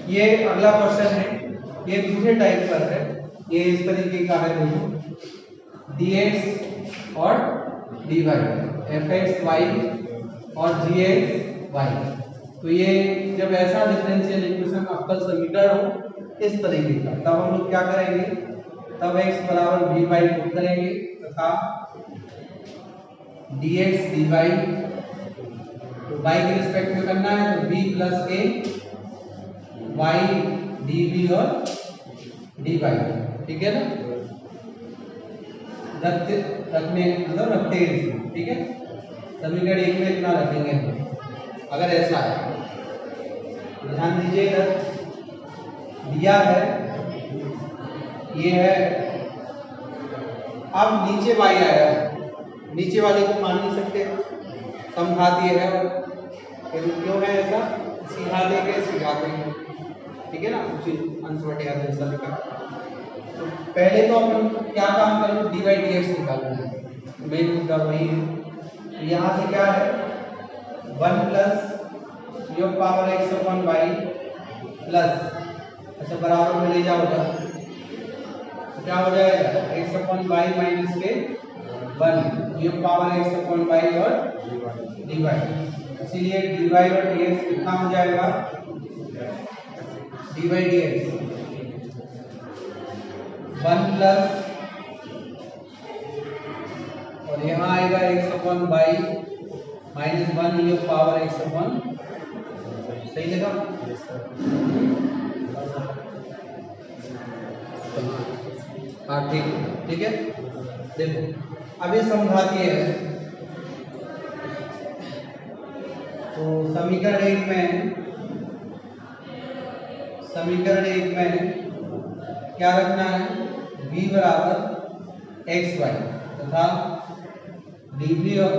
ये अगला क्वेश्चन है, ये दूसरे टाइप पर है। ये इस तरीके का है, देखो dx और dy, fx y और gx y। तो ये जब ऐसा डिफरेंशियल इक्वेशन अवकल समीकरण हो इस तरीके का, तब हम लोग क्या करेंगे, तब x बराबर v बाई पुट करेंगे तथा dx dy, तो y के रिस्पेक्ट में करना है तो v plus a y dv और dy, ठीक है ना। रखने मतलब रखते हैं इसमें, ठीक है। समीकरण एक में इतना रखेंगे हम, अगर ऐसा है ध्यान दीजिए। इधर दिया है ये है, अब नीचे y आया है, नीचे वाले को मान नहीं सकते, समघातीय है और क्यों है ऐसा, सीधा देंगे सीधा देंगे, ठीक है ना, उसी अंश बटेगा जैसा लिखा। तो पहले तो अपन क्या काम करें, dy dx निकालना है, मेन मुद्दा वही है। तो यहाँ से क्या है 1 प्लस योग पावर x अपन y प्लस, अच्छा बराबर में ले जाओगा तो क्या हो जाएगा x अपन y माइनस के 1 योग पावर x अपन y और dy, इसीलिए dy और dx कितना हो जाएगा, dy dx 1 प्लस और यहाँ आएगा x अपन y माइनस 1 योग पावर x अपन, सही लगा। हाँ ठीक, ठीक है। देखो अब ये समघातीय है, तो समीकरण एक में क्या रखना है, v बराबर एक्स वाई तथा dv और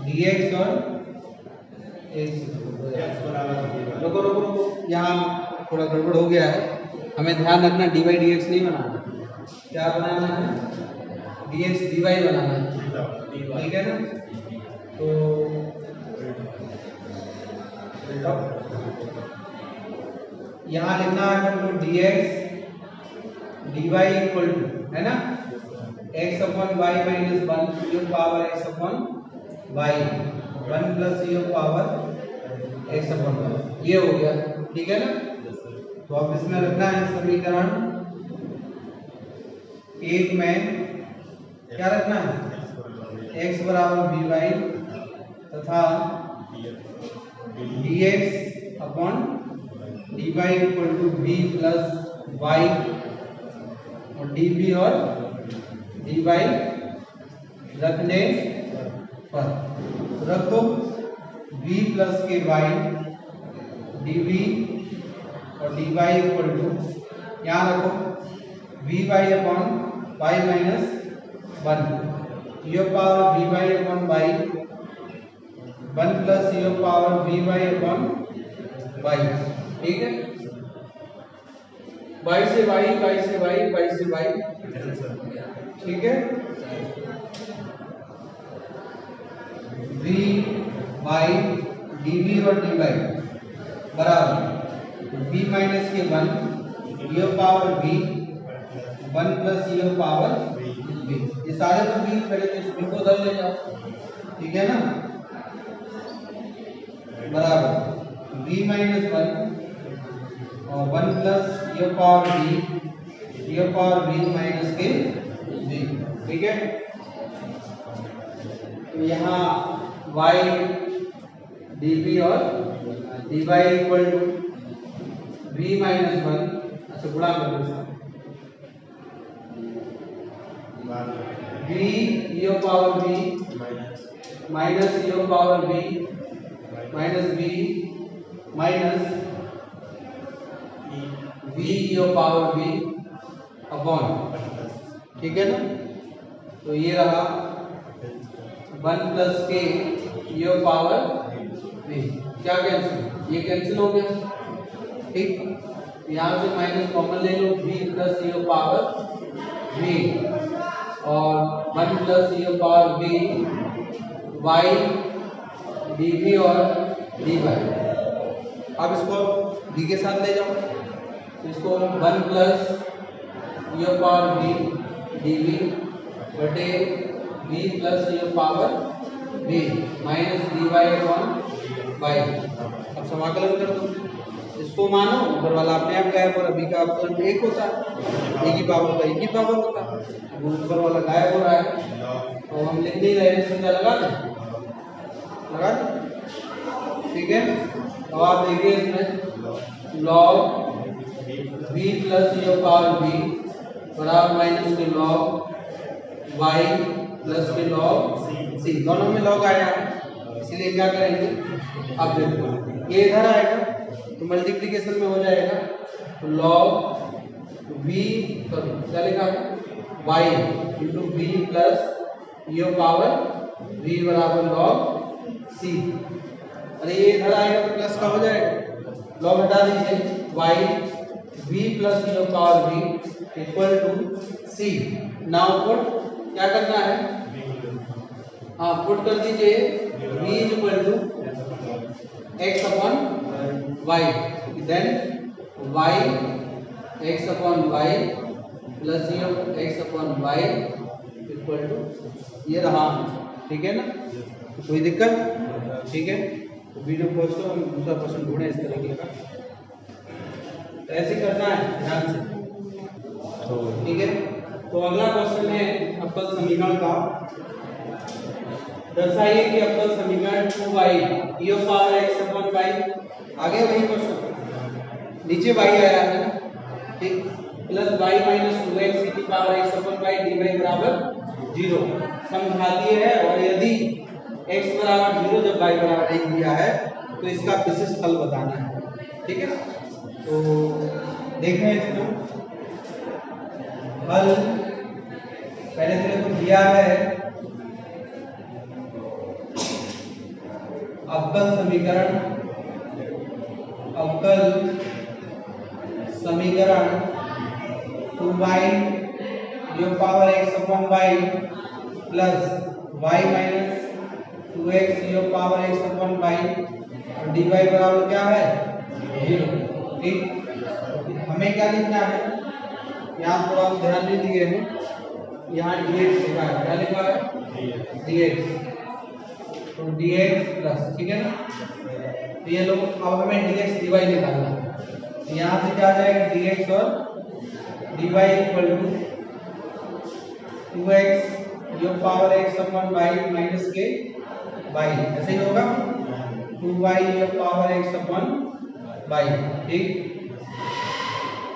dx और रुको रुको रुको, यहाँ थोड़ा गड़बड़ हो गया है, हमें ध्यान रखना dy dx नहीं बनाना, क्या बनाना है, dx dy बनाना है, ठीक है ना। तो यहाँ लिखना है हमको dx dy इक्वल टू, है ना, x अपन y माइनस 1 योग पावर x अपन y 1 प्लस योग पावर x अपन y, ये हो गया, ठीक है ना। तो अब इसमें रखना है समीकरण एक में क्या रखना है, x बराबर v बाई तथा dx upon dy equal to v plus y और dv और dy रखने पर, रख दो v प्लस के y dv और dy इक्वल टू, यहाँ रखो v by upon y minus 1 योग power v by upon y 1 plus योग power v by upon y, ठीक है। y से y, y से y, y से y, ठीक है। v बाई dv और dy बराबर v माइनस के 1 योग पावर v 1 प्लस योग पावर v, ये सारे तो v, पहले तो इस v को उधर ले जाओ, ठीक है ना, बराबर v माइनस 1 और 1 प्लस योग पावर v माइनस के v, ठीक है। तो यहाँ y dv और dy equal to v minus 1, अच्छा गुणा कर दो v योग पावर v माइनस योग power v minus v minus v योग पावर v अपॉन, ठीक है ना। तो ये रहा 1 प्लस के योग पावर v, क्या कैंसिल, ये कैंसिल हो गया, ठीक। यहाँ से माइनस कॉमन ले लो, v प्लस योग पावर v और 1 प्लस योग पावर v y dv और dy, अब इसको v के साथ ले जाओ, तो इसको 1 plus e power v dv बटे v plus e power v minus dy upon y। अब समाकलन कर दो, इसको मानो ऊपर वाला अपने आप गायब और अभी का अपवर्ग एक होता है, एक ही पावर का एक ही पावर होता है, वो ऊपर वाला गायब हो रहा है तो हम लिख नहीं रहे, सीधा लगा दें, लगा दें, ठीक है। अब आप देखिए इसमें log v plus e power v बराबर माइनस के लॉग y प्लस के लॉग c, दोनों में लॉग आया है, इसीलिए क्या करेंगे, अब देखो ये इधर आएगा तो मल्टीप्लिकेशन में हो जाएगा, तो लॉग v करो क्या लिखा है y into v plus e power v बराबर लॉग c। अरे ये इधर आएगा तो प्लस का हो जाएगा, लॉग हटा दीजिए, y v plus e power v equal to c। Now put क्या करना है, हाँ पुट कर दीजिए v is equal to x upon y, then y x upon y plus x upon y equal to ये रहा, ठीक है ना, तो कोई दिक्कत, ठीक है। तो वीडियो पोस्ट तो हम दूसरा क्वेश्चन ढूंढे इस तरीके का, तो ऐसे करना है ध्यान से, ठीक है। तो अगला क्वेश्चन है अवकल समीकरण का, दर्शाइए कि अवकल समीकरण 2y e power x upon y, आगे वही क्वेश्चन, नीचे y आया है ना, ठीक, plus y minus 2x e की power x upon y dy बराबर 0 समघातीय है, और यदि x बराबर 0 जब y बराबर 1 दिया है तो इसका विशिष्ट हल बताना है, ठीक है। तो देखें इसको हल, पहले तो देखो दिया है अवकल समीकरण, अवकल समीकरण 2y e power x upon y plus y minus 2x e power x upon y और dy बराबर क्या है 0, ठीक। हमें क्या लिखना है, यहाँ थोड़ा ध्यान नहीं दिए हैं, यहाँ dx लिखा है, क्या लिखा है dx, तो dx प्लस, ठीक है ना, तो ये लोग अब हमें dx dy निकालना है, तो यहाँ से क्या आ जाएगा dx और dy इक्वल टू 2x जो power x upon y minus के y, ऐसे ही होगा 2y जो पावर x अपॉन y, ठीक।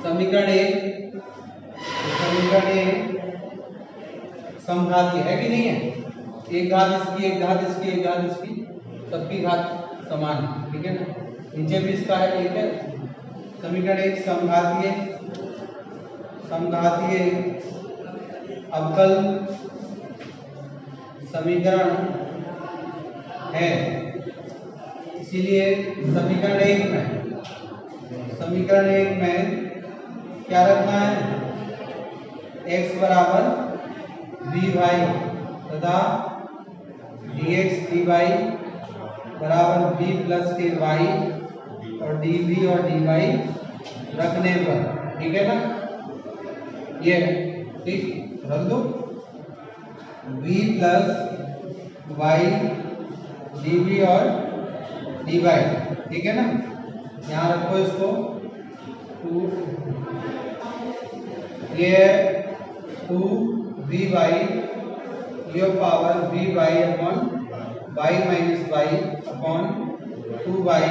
समीकरण एक, समीकरण एक समघातीय है कि नहीं है, एक घात इसकी एक घात इसकी एक घात इसकी, सबकी घात समान, ठीक है ना, नीचे भी इसका है, ठीक है। समीकरण एक समघातीय, समघातीय अवकल समीकरण है, इसीलिए समीकरण एक में, समीकरण एक में क्या रखना है, x बराबर v वाई तथा dx dy बराबर v प्लस के y और dv और dy रखने पर, ठीक है ना, ये ठीक रख दो, v प्लस y dv और dy, ठीक है ना, यहाँ रखो इसको, ये 2vy ये power vy upon y minus y upon 2y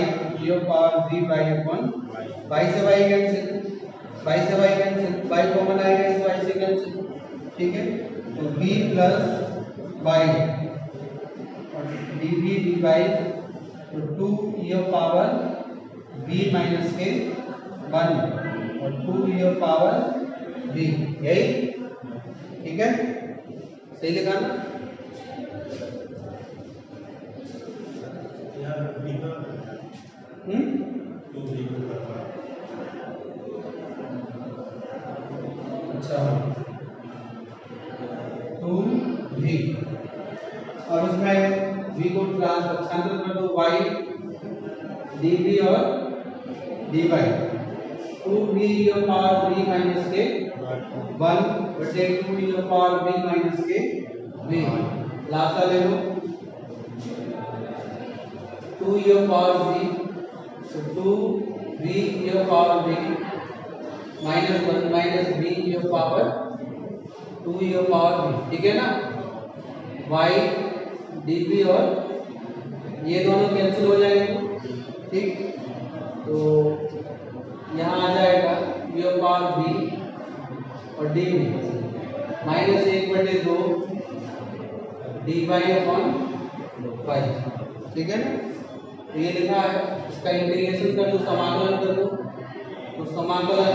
ये पावर vy अपॉन y से y कैंसिल, y से y कैंसिल, y कॉमन आएगा इस y से कैंसिल, ठीक है। तो v प्लस y और dv dy, तो 2 ये पावर v माइनस के 1 और 2 ये पावर v, यही, ठीक है, सही लिखा ना, अच्छा 2v, और इसमें v को पक्षांतर कर दो y dv और D by 2b power b minus के 1 बटे 2b पावर b माइनस के b। लासा ले लो 2 पावर b, तो 2b power b minus 1 minus b power 2 power b, ठीक है ना। y db और ये दोनों कैंसिल हो जाएंगे, ठीक। तो यहाँ आ जाएगा u पावर b और d minus 1/2 d y upon y, ठीक है ना। तो ये लिखा है, इसका इंटीग्रेशन कर दो, समाकलन कर दो। तो समाकलन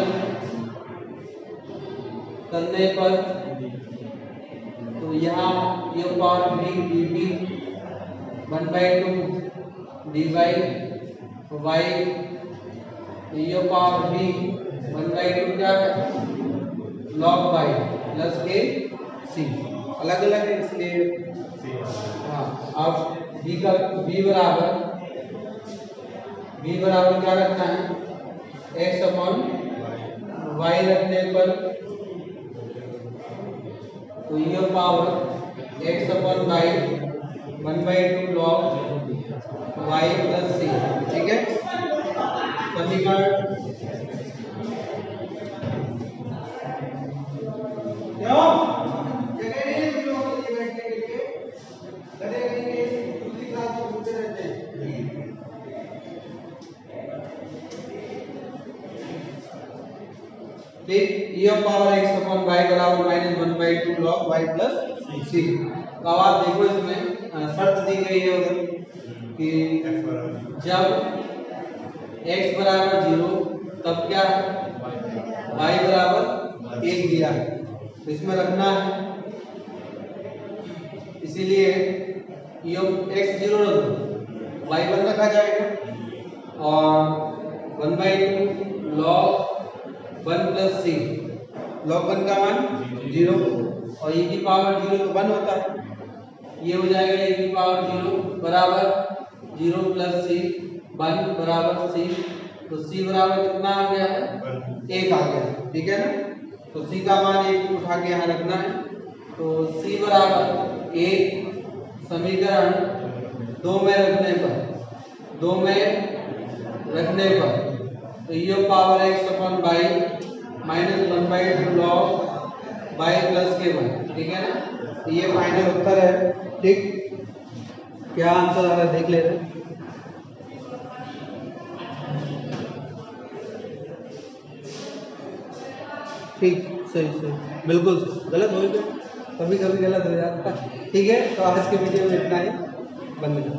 करने पर तो यहाँ u power b d 1/2 d y y u power b 1/2 क्या है log y प्लस के सी, अलग अलग है इसलिए। हाँ, अब b बराबर क्या रखना है, x अपॉन y रखने पर तो ये power x upon y 1/2 log y plus c, ठीक है। समीकरण ठीक, पावर x अपॉन y बराबर -1/2 log y प्लस सी। तो अब आप देखो इसमें शर्त दी गई है उधर कि जब x बराबर 0 तब क्या है y बराबर 1 दिया है, तो इसमें रखना है, इसीलिए x 0 रख दो, y 1 रखा जाएगा और 1/2 log 1 प्लस सी, log 1 का मान 0 और e की पावर 0 तो 1 होता है, ये हो जाएगा e की पावर 0 बराबर 0 प्लस सी 1 बराबर सी। तो सी बराबर कितना आ गया है 1 आ गया, ठीक है ना। तो सी का मान 1 उठा के यहाँ रखना है, तो सी बराबर 1 समीकरण 2 में रखने पर तो ये power x upon y -1/2 log y plus के 1, ठीक है ना। तो ये फाइनल उत्तर है, ठीक। क्या आंसर आ रहा है देख लेते हैं। ठीक, सही बिल्कुल गलत हो गया, कभी कभी गलत हो जाता है, ठीक है। तो आज के वीडियो में इतना ही, बंद कर